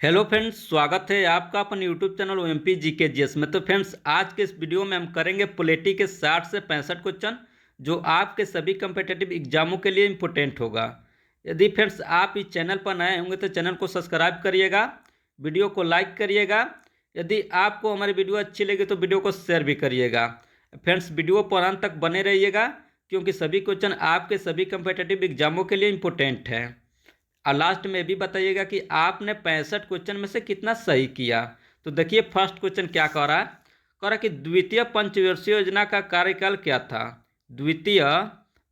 Hello friends, स्वागत है आपका अपने YouTube channel OMP GK GS में। तो फ्रेंड्स, आज के इस वीडियो में हम करेंगे पॉलिटी के 60 से 65 क्वेश्चन जो आपके सभी कम्पिटिटिव एग्जामों के लिए इम्पोर्टेंट होगा। यदि फ्रेंड्स आप इस चैनल पर नए होंगे तो चैनल को सब्सक्राइब करिएगा, वीडियो को लाइक करिएगा। यदि आपको हमारी वीडियो अच्छी लगी तो वीडियो को शेयर भी करिएगा। फ्रेंड्स, वीडियो पर अंत तक बने रहिएगा क्योंकि सभी क्वेश्चन आपके सभी कम्पिटिटिव एग्जामों के लिए इम्पोर्टेंट है। और लास्ट में भी बताइएगा कि आपने 65 क्वेश्चन में से कितना सही किया। तो देखिए, फर्स्ट क्वेश्चन क्या कह रहा है। कह रहा कि द्वितीय पंचवर्षीय योजना का कार्यकाल क्या था। द्वितीय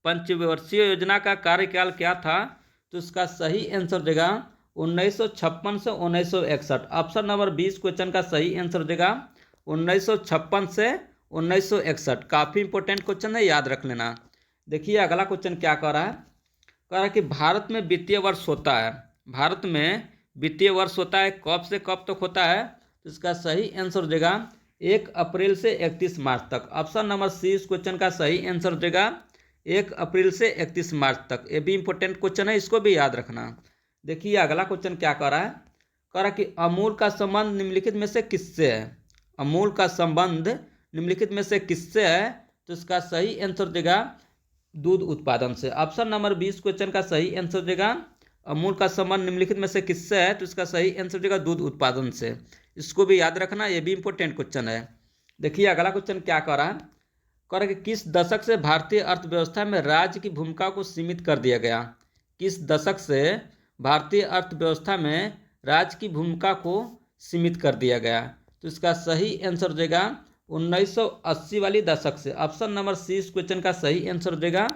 पंचवर्षीय योजना का कार्यकाल क्या था। तो इसका सही आंसर देगा 1956 से 1961। ऑप्शन नंबर 20 क्वेश्चन का सही आंसर देगा 1956 से 1961। काफ़ी इंपॉर्टेंट क्वेश्चन है, याद रख लेना। देखिए अगला क्वेश्चन क्या कह रहा है। कह रहा है कि भारत में वित्तीय वर्ष होता है। भारत में वित्तीय वर्ष होता है, कब से कब तक होता है। तो इसका सही आंसर देगा 1 अप्रैल से 31 मार्च तक। ऑप्शन नंबर सी इस क्वेश्चन का सही आंसर देगा 1 अप्रैल से 31 मार्च तक। ये भी इंपॉर्टेंट क्वेश्चन है, इसको भी याद रखना। देखिए अगला क्वेश्चन क्या कह रहा है। कह रहा है कि अमूल का संबंध निम्नलिखित में से किससे है। अमूल का संबंध निम्नलिखित में से किससे है। तो इसका सही आंसर देगा दूध उत्पादन से। ऑप्शन नंबर 20 क्वेश्चन का सही आंसर देगा अमूल का संबंध निम्नलिखित में से किससे है। तो इसका सही आंसर देगा दूध उत्पादन से। इसको भी याद रखना, ये भी इंपॉर्टेंट क्वेश्चन है। देखिए अगला क्वेश्चन क्या कह रहा है। कह रहा है कि किस दशक से भारतीय अर्थव्यवस्था में राज्य की भूमिका को सीमित कर दिया गया। किस दशक से भारतीय अर्थव्यवस्था में राज्य की भूमिका को सीमित कर दिया गया। तो इसका सही आंसर देगा 1980 वाली दशक से। ऑप्शन नंबर सी इस क्वेश्चन का सही आंसर देगा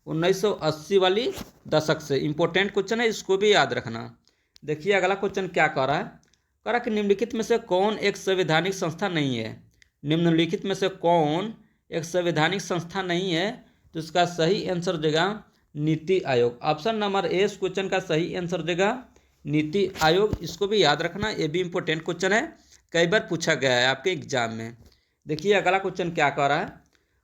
1980 वाली दशक से। इंपॉर्टेंट क्वेश्चन है, इसको भी याद रखना। देखिए अगला क्वेश्चन क्या कह रहा है। कह रहा है कि निम्नलिखित में से कौन एक संवैधानिक संस्था नहीं है। निम्नलिखित में से कौन एक संवैधानिक संस्था नहीं है। तो इसका सही आंसर देगा NITI Aayog. Option number A इस क्वेश्चन का सही आंसर देगा नीति आयोग। इसको भी याद रखना, ये भी इंपॉर्टेंट क्वेश्चन है, कई बार पूछा गया है आपके एग्जाम में। देखिए अगला क्वेश्चन क्या कह रहा है। कह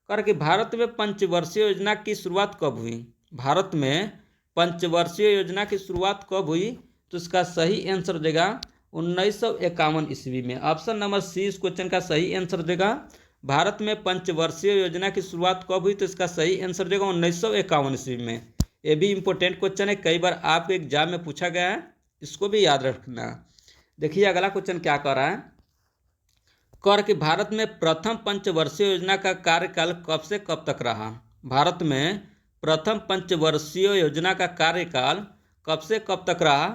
रहा है कि भारत में पंचवर्षीय योजना की शुरुआत कब हुई। भारत में पंचवर्षीय योजना की शुरुआत कब हुई। तो इसका सही आंसर देगा 1951 ईस्वी में। ऑप्शन नंबर सी इस क्वेश्चन का सही आंसर देगा भारत में पंचवर्षीय योजना की शुरुआत कब हुई। तो इसका सही आंसर देगा 1951 ईस्वी में। ये भी इंपॉर्टेंट क्वेश्चन है, कई बार आपके एग्जाम में पूछा गया है, इसको भी याद रखना। देखिए अगला क्वेश्चन क्या कह रहा है। कर कि भारत में प्रथम पंचवर्षीय योजना का कार्यकाल कब से कब तक रहा। भारत में प्रथम पंचवर्षीय योजना का कार्यकाल कब से कब तक रहा।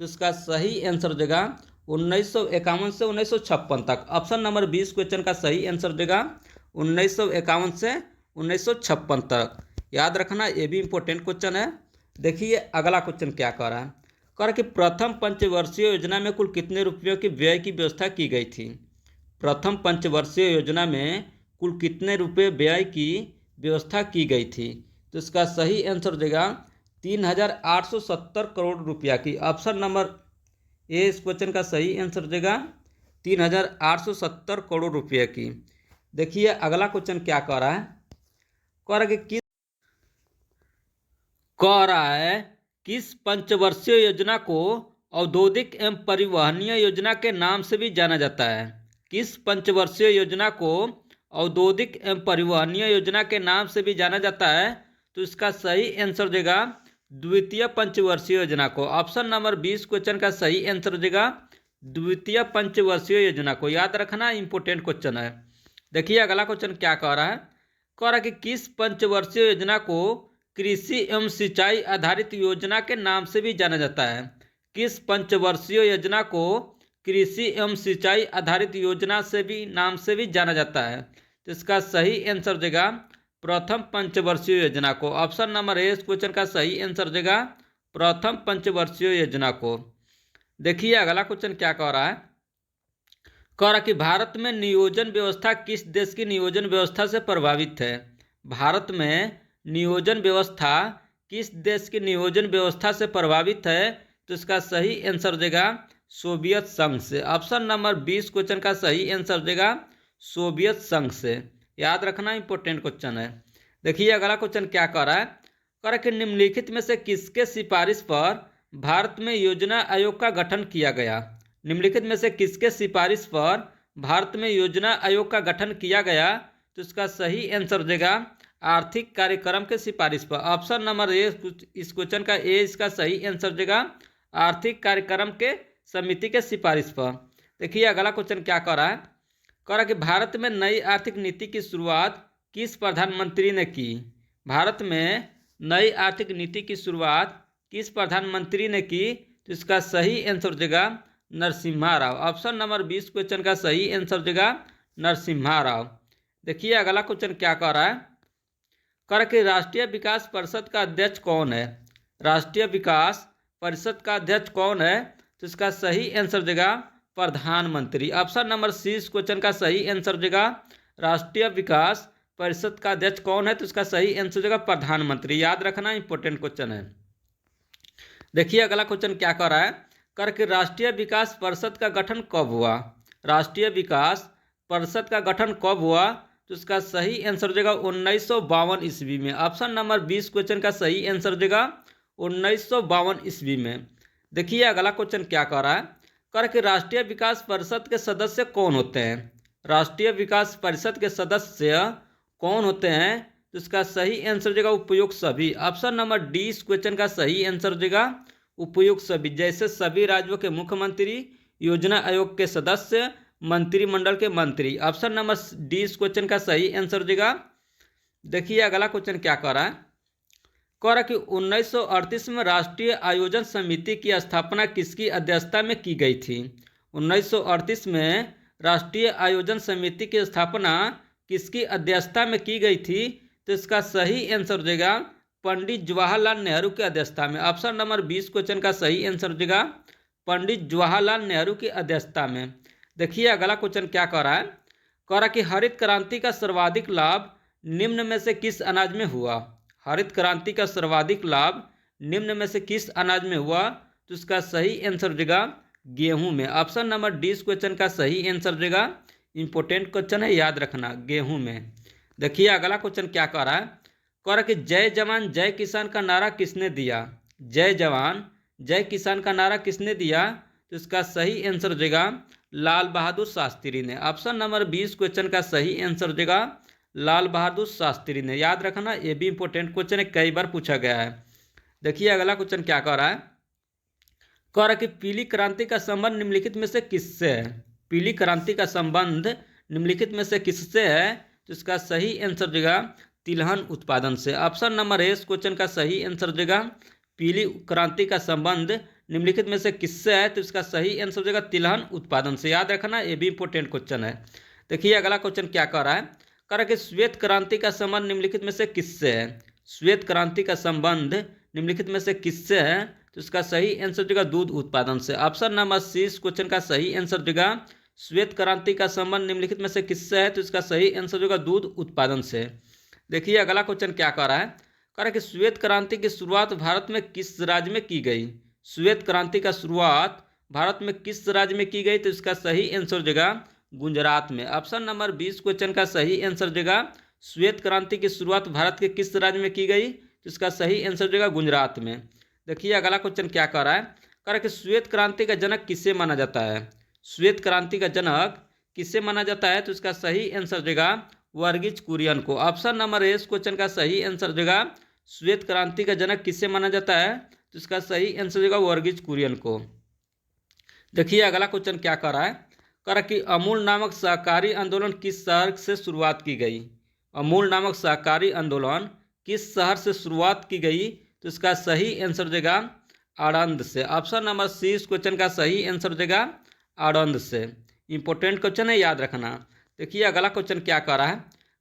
तो इसका सही आंसर देगा 1951 से 1956 तक। ऑप्शन नंबर 20 क्वेश्चन का सही आंसर देगा 1951 से 1956 तक। याद रखना, ये भी इंपॉर्टेंट क्वेश्चन है। देखिए अगला क्वेश्चन क्या कह रहा है। कह रहा कि प्रथम पंचवर्षीय योजना में कुल कितने रुपयों की व्यय की व्यवस्था की गई थी। प्रथम पंचवर्षीय योजना में कुल कितने रुपए व्यय की व्यवस्था की गई थी। तो इसका सही आंसर देगा 3870 करोड़ रुपया की। ऑप्शन नंबर ए इस क्वेश्चन का सही आंसर देगा 3870 करोड़ रुपये की। देखिए अगला क्वेश्चन क्या कह रहा है। कह रहा है किस पंचवर्षीय योजना को औद्योगिक एवं परिवहनीय योजना के नाम से भी जाना जाता है। किस पंचवर्षीय योजना को औद्योगिक एवं परिवहनीय योजना के नाम से भी जाना जाता है। तो इसका सही आंसर देगा द्वितीय पंचवर्षीय योजना को। ऑप्शन नंबर 20 क्वेश्चन का सही आंसर देगा द्वितीय पंचवर्षीय योजना को। याद रखना, इंपॉर्टेंट क्वेश्चन है। देखिए अगला क्वेश्चन क्या कह रहा है। कह रहा है कि किस पंचवर्षीय योजना को कृषि एवं सिंचाई आधारित योजना के नाम से भी जाना जाता है। किस पंचवर्षीय योजना को कृषि एवं सिंचाई आधारित योजना से भी नाम से भी जाना जाता है। तो इसका सही आंसर देगा प्रथम पंचवर्षीय योजना को। ऑप्शन नंबर ए इस क्वेश्चन का सही आंसर देगा प्रथम पंचवर्षीय योजना को। देखिए अगला क्वेश्चन क्या कह रहा है। कह रहा कि भारत में नियोजन व्यवस्था किस देश की नियोजन व्यवस्था से प्रभावित है। भारत में नियोजन व्यवस्था किस देश की नियोजन व्यवस्था से प्रभावित है। तो इसका सही आंसर देगा सोवियत संघ से। ऑप्शन नंबर 20 क्वेश्चन का सही आंसर देगा सोवियत संघ से। याद रखना, इंपॉर्टेंट क्वेश्चन है। देखिए अगला क्वेश्चन क्या कह रहा है। कह रहा कि निम्नलिखित में से किसके सिफारिश पर भारत में योजना आयोग का गठन किया गया। निम्नलिखित में से किसके सिफारिश पर भारत में योजना आयोग का गठन किया गया? तो इसका सही आंसर हो जाएगा आर्थिक कार्यक्रम के सिफारिश पर। ऑप्शन नंबर ए, इस क्वेश्चन का ए इसका सही आंसर हो जाएगा आर्थिक कार्यक्रम के समिति के सिफारिश पर। देखिए अगला क्वेश्चन क्या कर रहा है, कह रहा है कि भारत में नई आर्थिक नीति की शुरुआत किस प्रधानमंत्री ने की? भारत में नई आर्थिक नीति की शुरुआत किस प्रधानमंत्री ने की? तो इसका सही आंसर हो जाएगा Narasimha Rao. Option number 20 question का सही आंसर हो जाएगा नरसिम्हा राव। देखिए अगला क्वेश्चन क्या कह रहा है, कह रहा कि राष्ट्रीय विकास परिषद का अध्यक्ष कौन है? राष्ट्रीय विकास परिषद का अध्यक्ष कौन है? तो इसका सही आंसर हो जाएगा प्रधानमंत्री। ऑप्शन नंबर सी इस क्वेश्चन का सही आंसर हो जाएगा राष्ट्रीय विकास परिषद का अध्यक्ष कौन है? तो इसका सही आंसर हो जाएगा प्रधानमंत्री। याद रखना इंपॉर्टेंट क्वेश्चन है। देखिए अगला क्वेश्चन क्या कर रहा है, कर कि राष्ट्रीय विकास परिषद का गठन कब हुआ? राष्ट्रीय विकास परिषद का गठन कब हुआ? तो इसका सही आंसर हो जाएगा 1952 ईस्वी में। ऑप्शन नंबर 20 क्वेश्चन का सही आंसर हो जाएगा 1952 ईस्वी में। देखिए अगला क्वेश्चन क्या कर रहा है, कर कि राष्ट्रीय विकास परिषद के सदस्य कौन होते हैं? राष्ट्रीय विकास परिषद के सदस्य कौन होते हैं? तो इसका सही आंसर हो जाएगा उपयुक्त सभी। ऑप्शन नंबर डी इस क्वेश्चन का सही आंसर हो जाएगा उपयुक्त सभी। जैसे सभी राज्यों के मुख्यमंत्री, योजना आयोग के सदस्य, मंत्रिमंडल के मंत्री। ऑप्शन नंबर डी इस क्वेश्चन का सही आंसर हो जाएगा। देखिए अगला क्वेश्चन क्या कह रहा है, कह रहा कि 1938 में राष्ट्रीय आयोजन समिति की स्थापना किसकी अध्यक्षता में की गई थी? 1938 में राष्ट्रीय आयोजन समिति की स्थापना किसकी अध्यक्षता में की गई थी? तो इसका सही आंसर हो जाएगा पंडित जवाहरलाल नेहरू की अध्यक्षता में। ऑप्शन नंबर 20 क्वेश्चन का सही आंसर हो जाएगा पंडित जवाहरलाल नेहरू की अध्यक्षता में। देखिए अगला क्वेश्चन क्या कह रहा है, कह रहा कि हरित क्रांति का सर्वाधिक लाभ निम्न में से किस अनाज में हुआ? हरित क्रांति का सर्वाधिक लाभ निम्न में से किस अनाज में हुआ? तो इसका सही आंसर हो जाएगा गेहूं में। ऑप्शन नंबर डी इस क्वेश्चन का सही आंसर हो जाएगा इंपॉर्टेंट क्वेश्चन है, याद रखना, गेहूं में। देखिए अगला क्वेश्चन क्या कह रहा है, कह रहा कि जय जवान जय किसान का नारा किसने दिया? जय जवान जय किसान का नारा किसने दिया? तो इसका सही आंसर हो जाएगा लाल बहादुर शास्त्री ने। ऑप्शन नंबर 20 क्वेश्चन का सही आंसर हो जाएगा लाल बहादुर शास्त्री ने। याद रखना, ये भी इंपॉर्टेंट क्वेश्चन है, कई बार पूछा गया है। देखिए अगला क्वेश्चन क्या कह रहा है, कह रहा कि पीली क्रांति का संबंध निम्नलिखित में से किससे है? पीली क्रांति का संबंध निम्नलिखित में से किससे है? तो इसका सही आंसर हो जाएगा तिलहन उत्पादन से। ऑप्शन नंबर ए इस क्वेश्चन का सही आंसर हो जाएगा पीली क्रांति का संबंध निम्नलिखित में से किससे है? तो इसका सही आंसर हो जाएगा तिलहन उत्पादन से। याद रखना, ये भी इंपॉर्टेंट क्वेश्चन है। देखिए अगला क्वेश्चन क्या कह रहा है, कह रहा कि श्वेत क्रांति का संबंध निम्नलिखित में से किससे है? श्वेत क्रांति का संबंध निम्नलिखित में से किससे है? तो इसका सही आंसर हो जाएगा दूध उत्पादन से। ऑप्शन नंबर सी इस क्वेश्चन का सही आंसर हो जाएगा श्वेत क्रांति का संबंध निम्नलिखित में से किससे है? तो इसका सही आंसर हो जाएगा दूध उत्पादन से। देखिए अगला क्वेश्चन क्या कह रहा है, कह रहा कि श्वेत क्रांति की शुरुआत भारत में किस राज्य में की गई? श्वेत क्रांति का शुरुआत भारत में किस राज्य में की गई? तो इसका सही आंसर हो जाएगा गुजरात में। ऑप्शन नंबर 20 क्वेश्चन का सही आंसर हो जाएगा श्वेत क्रांति की शुरुआत भारत के किस राज्य में की गई? तो इसका सही आंसर हो जाएगा गुजरात में। देखिए अगला क्वेश्चन क्या कह रहा है, कह रहा कि श्वेत क्रांति का जनक किसे माना जाता है? श्वेत क्रांति का जनक किसे माना जाता है? तो इसका सही आंसर हो जाएगा वर्गीज कुरियन को। ऑप्शन नंबर ए इस क्वेश्चन का सही आंसर हो जाएगा श्वेत क्रांति का जनक किससे माना जाता है? तो इसका सही आंसर हो जाएगा वर्गीज कुरियन को। देखिए अगला क्वेश्चन क्या कर रहा है, कह रहा कि अमूल नामक सहकारी आंदोलन किस शहर से शुरुआत की गई? अमूल नामक सहकारी आंदोलन किस शहर से शुरुआत की गई? तो इसका सही आंसर हो जाएगा आणंद से। ऑप्शन नंबर सी इस क्वेश्चन का सही आंसर हो जाएगा आणंद से। इंपॉर्टेंट क्वेश्चन है, याद रखना। देखिए अगला क्वेश्चन क्या कह रहा है,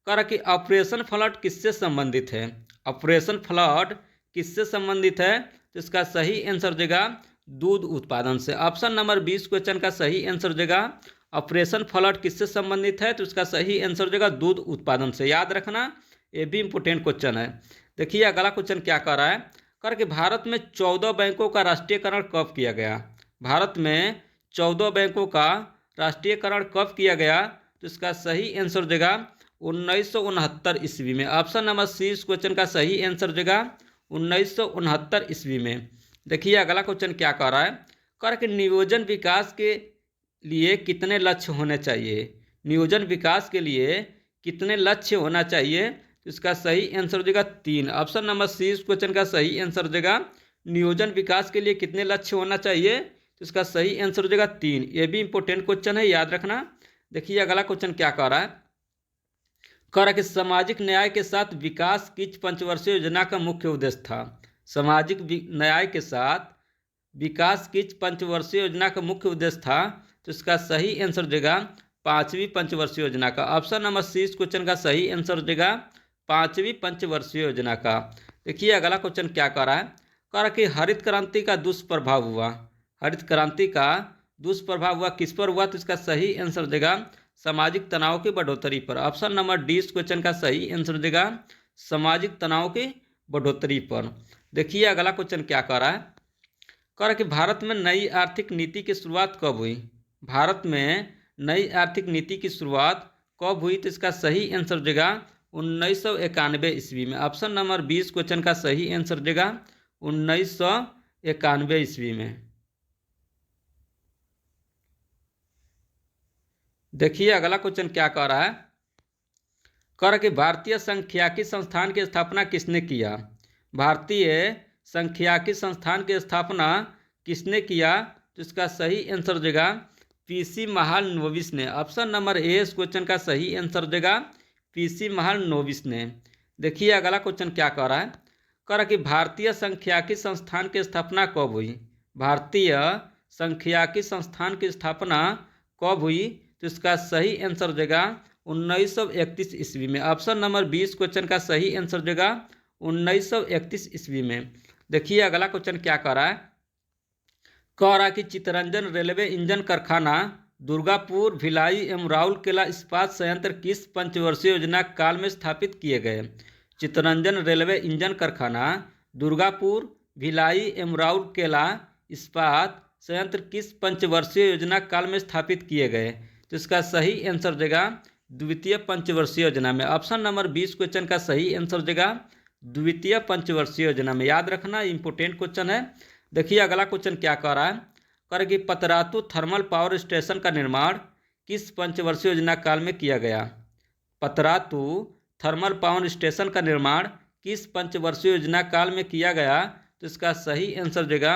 कह रहा कि ऑपरेशन फ्लड किससे संबंधित है? ऑपरेशन फ्लड किससे संबंधित है? तो इसका सही आंसर हो जाएगा दूध उत्पादन से। ऑप्शन नंबर 20 क्वेश्चन का सही आंसर हो जाएगा ऑपरेशन फ्लड किससे संबंधित है? तो इसका सही आंसर हो जाएगा दूध उत्पादन से। याद रखना, ये भी इंपॉर्टेंट क्वेश्चन है। देखिए अगला क्वेश्चन क्या कह रहा है, कह रहा कि भारत में 14 बैंकों का राष्ट्रीयकरण कब किया गया? भारत में 14 बैंकों का राष्ट्रीयकरण कब किया गया? तो इसका सही आंसर हो जाएगा 1969 ईस्वी में। ऑप्शन नंबर सी इस क्वेश्चन का सही आंसर हो जाएगा 1969 ईस्वी में। देखिए अगला क्वेश्चन क्या कह रहा है, कह रहा कि नियोजन विकास के लिए कितने लक्ष्य होने चाहिए? नियोजन विकास के लिए कितने लक्ष्य होना चाहिए? तो इसका सही आंसर हो जाएगा 3। ऑप्शन नंबर सी इस क्वेश्चन का सही आंसर हो जाएगा। नियोजन विकास के लिए कितने लक्ष्य होना चाहिए? तो इसका सही आंसर हो जाएगा 3। ये भी इंपॉर्टेंट क्वेश्चन है, याद रखना। देखिए अगला क्वेश्चन क्या कह रहा है। कह रहा है कि सामाजिक न्याय के साथ विकास किस पंचवर्षीय योजना का मुख्य उद्देश्य था? सामाजिक न्याय के साथ विकास किस पंचवर्षीय योजना का मुख्य उद्देश्य था? तो इसका सही आंसर देगा 5वीं पंचवर्षीय योजना का। ऑप्शन नंबर सी इस क्वेश्चन का सही आंसर देगा 5वीं पंचवर्षीय योजना का। देखिए अगला क्वेश्चन क्या कह रहा है। कह रहा कि हरित क्रांति का दुष्प्रभाव हुआ। हरित क्रांति का दुष्प्रभाव हुआ किस पर हुआ? तो इसका सही आंसर देगा सामाजिक तनाव की बढ़ोतरी पर। ऑप्शन नंबर डी इस क्वेश्चन का सही आंसर देगा सामाजिक तनाव की बढ़ोतरी पर। देखिए अगला क्वेश्चन क्या कह रहा है। कह रहा कि भारत में नई आर्थिक नीति की शुरुआत कब हुई? भारत में नई आर्थिक नीति की शुरुआत कब हुई? तो इसका सही आंसर देगा 1991 ईस्वी में। ऑप्शन नंबर 20 क्वेश्चन का सही आंसर देगा 1991 ईस्वी में। देखिए अगला क्वेश्चन क्या कह रहा है। कह रहा कि भारतीय सांख्यिकी संस्थान की स्थापना किसने किया? भारतीय सांख्यिकी संस्थान की स्थापना किसने किया? तो इसका सही आंसर देगा पीसी महालनोबिस ने। ऑप्शन नंबर ए इस क्वेश्चन का सही आंसर देगा पीसी महालनोबिस ने। देखिए अगला क्वेश्चन क्या कह रहा है। कह रहा कि भारतीय सांख्यिकी संस्थान की स्थापना कब हुई? भारतीय सांख्यिकी संस्थान की स्थापना कब हुई? तो इसका सही आंसर देगा 1931 ईस्वी में। ऑप्शन नंबर 20 क्वेश्चन का सही आंसर देगा 1931 ईस्वी में। देखिए अगला क्वेश्चन क्या कह रहा है। कह रहा कि चित्तरंजन रेलवे इंजन कारखाना दुर्गापुर, भिलाई एवं राउरकेला इस्पात संयंत्र किस पंचवर्षीय योजना काल में स्थापित किए गए? चित्तरंजन रेलवे इंजन कारखाना दुर्गापुर, भिलाई एवं राउरकेला इस्पात संयंत्र किस पंचवर्षीय योजना काल में स्थापित किए गए? तो इसका सही आंसर देगा द्वितीय पंचवर्षीय योजना में। ऑप्शन नंबर 20 क्वेश्चन का सही आंसर देगा द्वितीय पंचवर्षीय योजना में। याद रखना, इंपोर्टेंट क्वेश्चन है। देखिए अगला क्वेश्चन क्या कह रहा है। कह रहा कि पतरातू थर्मल पावर स्टेशन का निर्माण किस पंचवर्षीय योजना काल में किया गया? पतरातू थर्मल पावर स्टेशन का निर्माण किस पंचवर्षीय योजना काल में किया गया? तो इसका सही आंसर देगा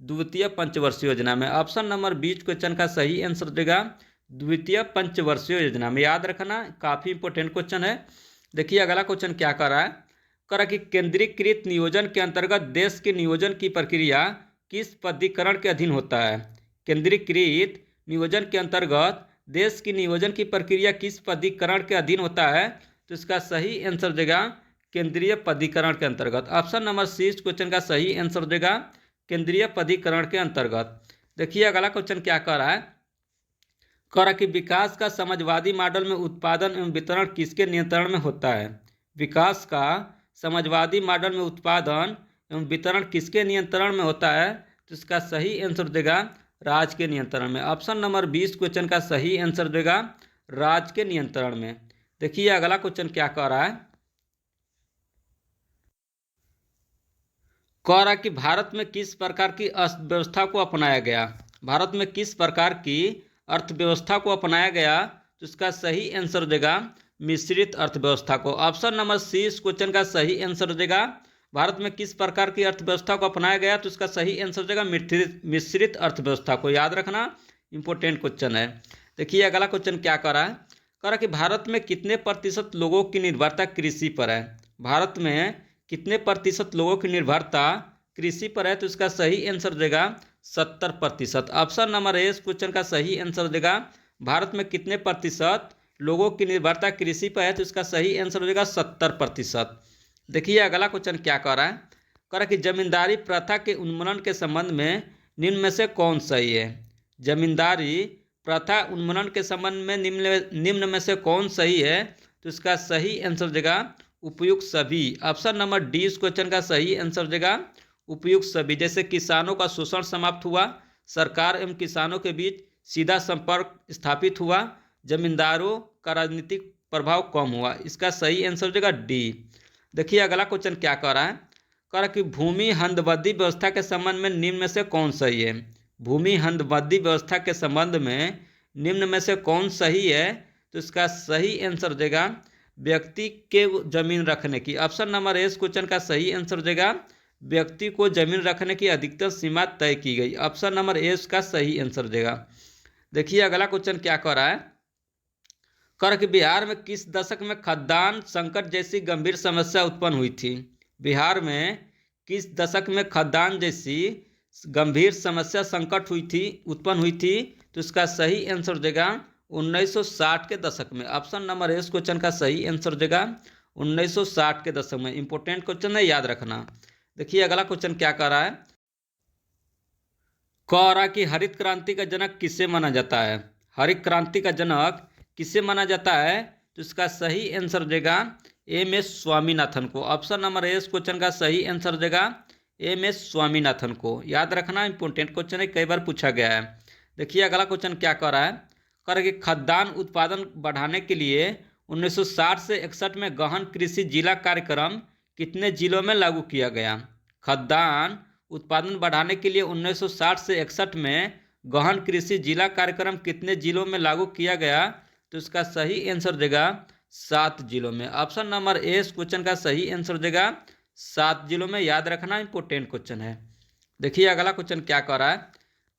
द्वितीय पंचवर्षीय योजना में। ऑप्शन नंबर 20 क्वेश्चन का सही आंसर देगा द्वितीय पंचवर्षीय योजना में। याद रखना, काफ़ी इंपॉर्टेंट क्वेश्चन है। देखिए अगला क्वेश्चन क्या कर रहा है। कह रहा कि केंद्रीकृत नियोजन के अंतर्गत देश के नियोजन की प्रक्रिया किस पदीकरण के अधीन होता है? केंद्रीकृत नियोजन के अंतर्गत देश की नियोजन की प्रक्रिया किस पदीकरण के अधीन होता है? तो इसका सही आंसर देगा केंद्रीय पदीकरण के अंतर्गत। ऑप्शन नंबर सी इस क्वेश्चन का सही आंसर देगा केंद्रीय पदीकरण के अंतर्गत। देखिए अगला क्वेश्चन क्या कह रहा है। कह रहा कि विकास का समाजवादी मॉडल में उत्पादन एवं वितरण किसके नियंत्रण में होता है? विकास का समाजवादी मॉडल में उत्पादन एवं वितरण किसके नियंत्रण में होता है? तो इसका सही आंसर देगा राज्य के नियंत्रण में। ऑप्शन नंबर 20 क्वेश्चन का सही आंसर देगा राज्य के नियंत्रण में। देखिए अगला क्वेश्चन क्या कह रहा है। कह रहा कि भारत में किस प्रकार की अर्थव्यवस्था को अपनाया गया? भारत में किस प्रकार की अर्थव्यवस्था को अपनाया गया? तो इसका सही आंसर देगा मिश्रित अर्थव्यवस्था को। ऑप्शन नंबर सी इस क्वेश्चन का सही आंसर देगा भारत में किस प्रकार की अर्थव्यवस्था को अपनाया गया? तो इसका सही आंसर देगा मिश्रित अर्थव्यवस्था को। याद रखना, इंपॉर्टेंट क्वेश्चन है। देखिए अगला क्वेश्चन क्या कर रहा है। कह रहा कि भारत में कितने प्रतिशत लोगों की निर्भरता कृषि पर है? भारत में कितने प्रतिशत लोगों की निर्भरता कृषि पर है? तो इसका सही आंसर देगा 70%। ऑप्शन नंबर ए इस क्वेश्चन का सही आंसर देगा भारत में कितने प्रतिशत लोगों की निर्भरता कृषि पर है? तो इसका सही आंसर देगा 70%। देखिए अगला क्वेश्चन क्या कह रहा है। कह रहा कि जमींदारी प्रथा के उन्मूलन के संबंध में निम्न में से कौन सही है? जमींदारी प्रथा उन्मूलन के संबंध में निम्न में से कौन सही है? तो इसका सही आंसर देगा उपयुक्त सभी। ऑप्शन नंबर डी इस क्वेश्चन का सही आंसर देगा उपयुक्त सभी। जैसे किसानों का शोषण समाप्त हुआ, सरकार एवं किसानों के बीच सीधा संपर्क स्थापित हुआ, जमींदारों का राजनीतिक प्रभाव कम हुआ। इसका सही आंसर देगा डी। देखिए अगला क्वेश्चन क्या कह रहा है। कह रहा कि भूमि हदबंदी व्यवस्था के संबंध में निम्न में से कौन सही है? भूमि हदबंदी व्यवस्था के संबंध में निम्न में से कौन सही है? तो इसका सही आंसर हो जाएगा व्यक्ति के जमीन रखने की। ऑप्शन नंबर ए इस क्वेश्चन का सही आंसर हो जाएगा व्यक्ति को जमीन रखने की अधिकतम सीमा तय की गई। ऑप्शन नंबर ए इसका सही आंसर हो जाएगा। देखिए अगला क्वेश्चन क्या कह रहा है, कर कि बिहार में किस दशक में खाद्यान्न संकट जैसी गंभीर समस्या उत्पन्न हुई थी? बिहार में किस दशक में खाद्यान्न जैसी गंभीर समस्या संकट उत्पन्न हुई थी? तो इसका सही आंसर देगा 1960 के दशक में। ऑप्शन नंबर ए इस क्वेश्चन का सही आंसर देगा 1960 के दशक में। इंपॉर्टेंट क्वेश्चन है, याद रखना। देखिए अगला क्वेश्चन क्या कह रहा है, कह रहा कि हरित क्रांति का जनक किसे माना जाता है? हरित क्रांति का जनक किसे माना जाता है? तो इसका सही आंसर देगा एम.एस. स्वामीनाथन को। ऑप्शन नंबर ए इस क्वेश्चन का सही आंसर देगा एम.एस. स्वामीनाथन को। याद रखना, इंपॉर्टेंट क्वेश्चन है, कई बार पूछा गया है। देखिए अगला क्वेश्चन क्या कह रहा है, कर कि खाद्यान्न उत्पादन बढ़ाने के लिए 1960 से 61 में गहन कृषि जिला कार्यक्रम कितने जिलों में लागू किया गया? खाद्यान्न उत्पादन बढ़ाने के लिए 1960 से 61 में गहन कृषि जिला कार्यक्रम कितने जिलों में लागू किया गया? तो इसका सही आंसर देगा 7 जिलों में। ऑप्शन नंबर ए इस क्वेश्चन का सही आंसर देगा 7 जिलों में। याद रखना, इंपॉर्टेंट क्वेश्चन है। देखिए अगला क्वेश्चन क्या कर रहा है,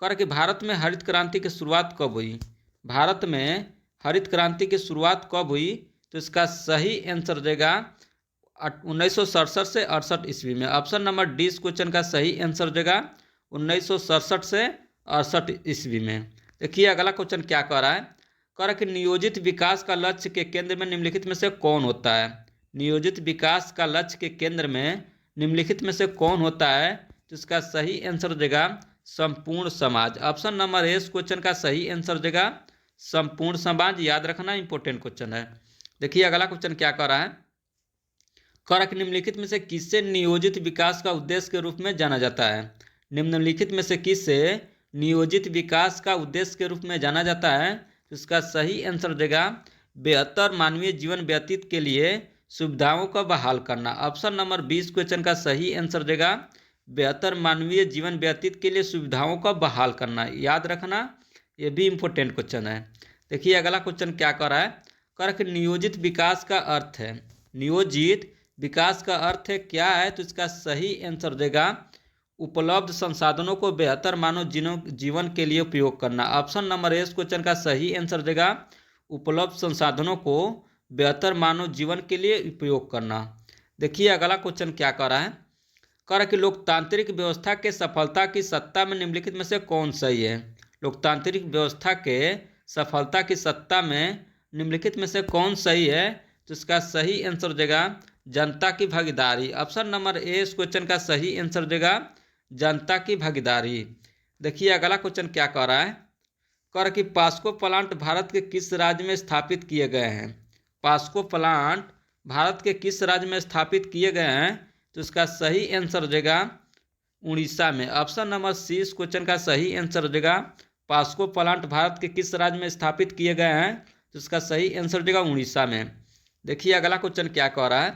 कर कि भारत में हरित क्रांति की शुरुआत कब हुई? भारत में हरित क्रांति की शुरुआत कब हुई? तो इसका सही आंसर देगा 1967 से 68 ईस्वी में। ऑप्शन नंबर डी इस क्वेश्चन का सही आंसर देगा 1967 से 68 ईस्वी में। देखिए अगला क्वेश्चन क्या कह रहा है, कर कि नियोजित विकास का लक्ष्य के केंद्र में निम्नलिखित में से कौन होता है? नियोजित विकास का लक्ष्य के केंद्र में निम्नलिखित में से कौन होता है? तो इसका सही आंसर देगा संपूर्ण समाज। ऑप्शन नंबर ए इस क्वेश्चन का सही आंसर देगा संपूर्ण समाज। याद रखना, इंपॉर्टेंट क्वेश्चन है। देखिए अगला क्वेश्चन क्या कर रहा है, कर कि निम्नलिखित में से किससे नियोजित विकास का उद्देश्य के रूप में जाना जाता है? निम्नलिखित में से किससे नियोजित विकास का उद्देश्य के रूप में जाना जाता है? तो इसका सही आंसर देगा बेहतर मानवीय जीवन व्यतीत के लिए सुविधाओं का बहाल करना। ऑप्शन नंबर 20 क्वेश्चन का सही आंसर देगा बेहतर मानवीय जीवन व्यतीत के लिए सुविधाओं का बहाल करना। याद रखना, ये भी इंपॉर्टेंट क्वेश्चन है। देखिए अगला क्वेश्चन क्या कर रहा है, कर कि नियोजित विकास का अर्थ है, नियोजित विकास का अर्थ है क्या है? तो इसका सही आंसर देगा उपलब्ध संसाधनों को बेहतर मानव जीवन के लिए उपयोग करना। ऑप्शन नंबर ए इस क्वेश्चन का सही आंसर देगा उपलब्ध संसाधनों को बेहतर मानव जीवन के लिए उपयोग करना। देखिए अगला क्वेश्चन क्या कर रहा है, कर कि लोकतांत्रिक व्यवस्था के सफलता की सत्ता में निम्नलिखित में से कौन सही है? लोकतांत्रिक व्यवस्था के सफलता की सत्ता में निम्नलिखित में से कौन सही है? तो इसका सही आंसर देगा जनता की भागीदारी। ऑप्शन नंबर ए इस क्वेश्चन का सही आंसर देगा जनता की भागीदारी। देखिए अगला क्वेश्चन क्या कह रहा है, कर कि पास्को प्लांट भारत के किस राज्य में स्थापित किए गए हैं? पास्को प्लांट भारत के किस राज्य में स्थापित किए गए हैं? तो इसका सही आंसर देगा उड़ीसा में। ऑप्शन नंबर सी इस क्वेश्चन का सही आंसर देगा पास्को प्लांट भारत के किस राज्य में स्थापित किए गए हैं? तो इसका सही आंसर देगा उड़ीसा में। देखिए अगला क्वेश्चन क्या कह रहा है,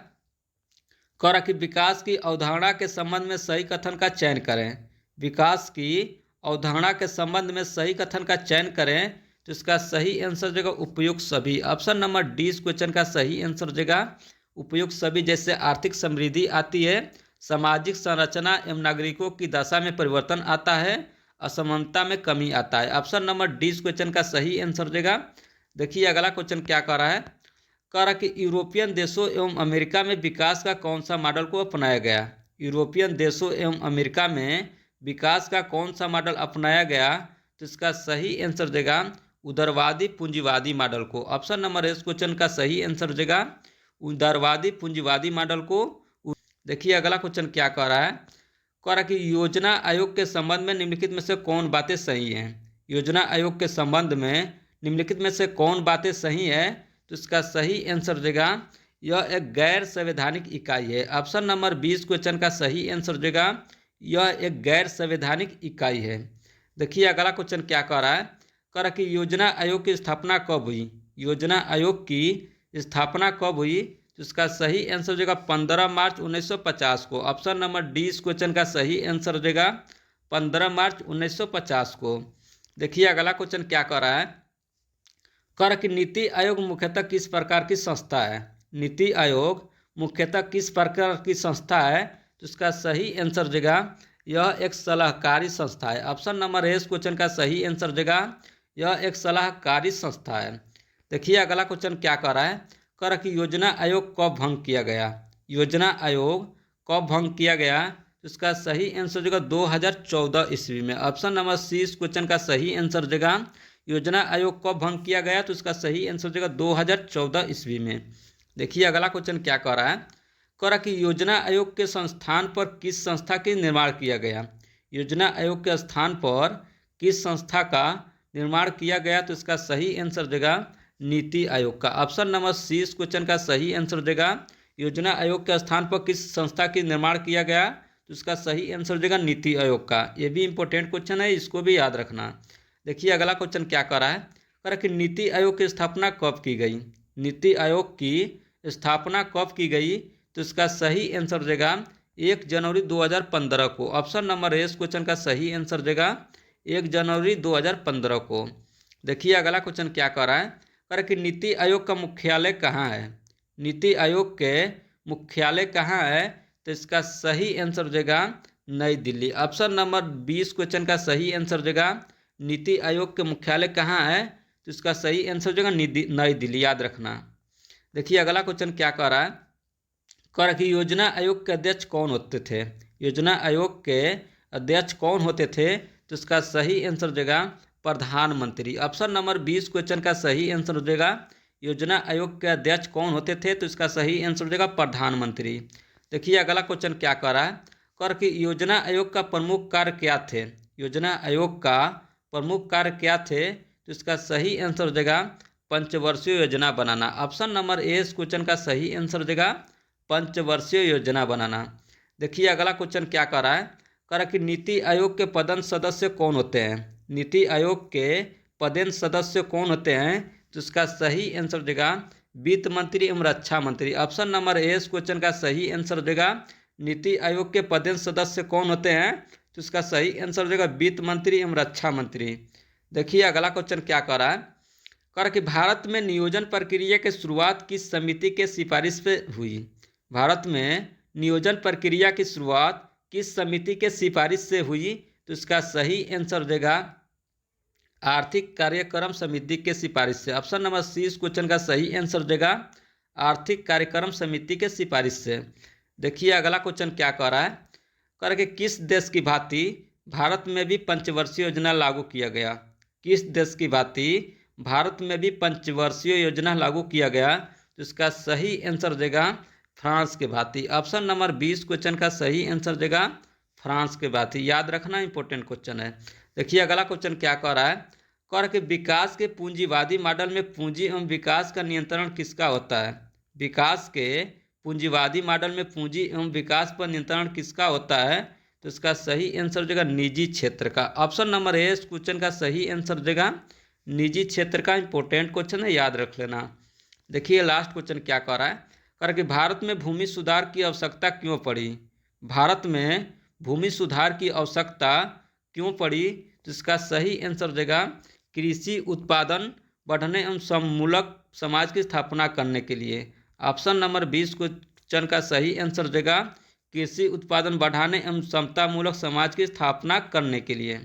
कर कि विकास की अवधारणा के संबंध में सही कथन का चयन करें। विकास की अवधारणा के संबंध में सही कथन का चयन करें। तो इसका सही आंसर देगा उपयुक्त सभी। ऑप्शन नंबर डी इस क्वेश्चन का सही आंसर देगा उपयुक्त सभी। जैसे आर्थिक समृद्धि आती है, सामाजिक संरचना एवं नागरिकों की दशा में परिवर्तन आता है, असमानता में कमी आता है। ऑप्शन नंबर डी इस क्वेश्चन का सही आंसर देगा। देखिए अगला क्वेश्चन क्या कह रहा है, कह कि यूरोपियन देशों एवं अमेरिका में विकास का कौन सा मॉडल को अपनाया गया? यूरोपियन देशों एवं अमेरिका में विकास का कौन सा मॉडल अपनाया गया? तो इसका सही आंसर देगा उदारवादी पूंजीवादी मॉडल को। ऑप्शन नंबर इस क्वेश्चन का सही आंसर देगा उदारवादी पूंजीवादी मॉडल को। देखिए अगला क्वेश्चन क्या कह रहा है, कह रहा कि योजना आयोग के संबंध में निम्नलिखित में से कौन बातें सही हैं? योजना आयोग के संबंध में निम्नलिखित में से कौन बातें सही है? तो इसका सही आंसर देगा यह एक गैर संवैधानिक इकाई है। ऑप्शन नंबर 20 क्वेश्चन का सही आंसर देगा यह एक गैर संवैधानिक इकाई है। देखिए अगला क्वेश्चन क्या कह रहा है, कह रहा कि योजना आयोग की स्थापना कब हुई? योजना आयोग की स्थापना कब हुई? तो इसका सही आंसर देगा 15 मार्च 1950 को। ऑप्शन नंबर डी इस क्वेश्चन का सही आंसर देगा 15 मार्च 1950 को। देखिए अगला क्वेश्चन क्या कह रहा है, कर कि नीति आयोग मुख्यतः किस प्रकार की संस्था है। नीति आयोग मुख्यतः किस प्रकार की संस्था है, तो इसका सही आंसर देगा यह एक सलाहकारी संस्था है। ऑप्शन नंबर ए इस क्वेश्चन का सही आंसर देगा यह एक सलाहकारी संस्था है। देखिए अगला क्वेश्चन क्या कर रहा है, कर कि योजना आयोग कब भंग किया गया। योजना आयोग कब भंग किया गया, तो इसका सही आंसर देगा 2014 ईस्वी में। ऑप्शन नंबर सी इस क्वेश्चन का सही आंसर देगा योजना आयोग कब भंग किया गया, तो इसका सही आंसर देगा 2014 ईस्वी में। देखिए अगला क्वेश्चन क्या कर रहा है, कह रहा कि योजना आयोग के संस्थान पर किस संस्था के निर्माण किया गया। योजना आयोग के स्थान पर किस संस्था का निर्माण किया गया, तो इसका सही आंसर देगा नीति आयोग का। ऑप्शन नंबर सी इस क्वेश्चन का सही आंसर देगा योजना आयोग के स्थान पर किस संस्था की निर्माण किया गया, तो इसका सही आंसर देगा नीति आयोग का। ये भी इंपॉर्टेंट क्वेश्चन है, इसको भी याद रखना। देखिए अगला क्वेश्चन क्या कर रहा है, कह रहा कि नीति आयोग की स्थापना कब की गई। नीति आयोग की स्थापना कब की गई, तो इसका सही आंसर देगा 1 जनवरी 2015 को। ऑप्शन नंबर ए इस क्वेश्चन का सही आंसर देगा 1 जनवरी 2015 को। देखिए अगला क्वेश्चन क्या कर रहा है, कह रहा कि नीति आयोग का मुख्यालय कहाँ है। नीति आयोग के मुख्यालय कहाँ है, तो इसका सही आंसर देगा नई दिल्ली। ऑप्शन नंबर 20 क्वेश्चन का सही आंसर देगा नीति आयोग के मुख्यालय कहाँ है, तो इसका सही आंसर देगा नई दिल्ली, याद रखना। देखिए अगला क्वेश्चन क्या कह रहा है, कह रहा कि योजना आयोग के अध्यक्ष कौन होते थे। योजना आयोग के अध्यक्ष कौन होते थे, तो इसका सही आंसर देगा प्रधानमंत्री। ऑप्शन नंबर 20 क्वेश्चन का सही आंसर देगा योजना आयोग के अध्यक्ष कौन होते थे, तो इसका सही आंसर देगा प्रधानमंत्री। देखिए अगला क्वेश्चन क्या कर रहा है, कह रहा कि योजना आयोग का प्रमुख कार्य क्या थे। योजना आयोग का प्रमुख कार्य क्या थे, तो इसका सही आंसर देगा पंचवर्षीय योजना बनाना। ऑप्शन नंबर ए इस क्वेश्चन का सही आंसर देगा पंचवर्षीय योजना बनाना। देखिए अगला क्वेश्चन क्या कर रहा है, कह रहा कि नीति आयोग के पदेन सदस्य कौन होते हैं। नीति आयोग के पदेन सदस्य कौन होते हैं, तो इसका सही आंसर देगा वित्त मंत्री एवं रक्षा मंत्री। ऑप्शन नंबर ए इस क्वेश्चन का सही आंसर देगा नीति आयोग के पदेन सदस्य कौन होते हैं, तो इसका सही आंसर देगा वित्त मंत्री एवं रक्षा मंत्री। देखिए अगला क्वेश्चन क्या कर रहा है, कह रहा कि भारत में नियोजन प्रक्रिया की शुरुआत किस समिति के सिफारिश पे हुई। भारत में नियोजन प्रक्रिया की शुरुआत किस समिति के सिफारिश से हुई, तो इसका सही आंसर देगा आर्थिक कार्यक्रम समिति के सिफारिश से। ऑप्शन नंबर सी इस क्वेश्चन का सही आंसर देगा आर्थिक कार्यक्रम समिति के सिफारिश से। देखिए अगला क्वेश्चन क्या कह रहा है, कह रहा कि किस देश की भांति भारत में भी पंचवर्षीय योजना लागू किया गया। किस देश की भांति भारत में भी पंचवर्षीय योजना लागू किया गया, तो इसका सही आंसर देगा फ्रांस के भांति। ऑप्शन नंबर 20 क्वेश्चन का सही आंसर देगा फ्रांस के भांति, याद रखना, इंपॉर्टेंट क्वेश्चन है। देखिए अगला क्वेश्चन क्या कह रहा है, कह रहा कि विकास के पूंजीवादी मॉडल में पूंजी एवं विकास का नियंत्रण किसका होता है। विकास के पूंजीवादी मॉडल में पूंजी एवं विकास पर नियंत्रण किसका होता है, तो इसका सही आंसर देगा निजी क्षेत्र का। ऑप्शन नंबर ए इस क्वेश्चन का सही आंसर देगा निजी क्षेत्र का, इंपॉर्टेंट क्वेश्चन है, याद रख लेना। देखिए लास्ट क्वेश्चन क्या कह रहा है, कह रहा कि भारत में भूमि सुधार की आवश्यकता क्यों पड़ी। भारत में भूमि सुधार की आवश्यकता क्यों पड़ी, तो इसका सही आंसर देगा कृषि उत्पादन बढ़ने एवं सममूलक समाज की स्थापना करने के लिए। ऑप्शन नंबर 20 क्वेश्चन का सही आंसर देगा कृषि उत्पादन बढ़ाने एवं समतामूलक समाज की स्थापना करने के लिए।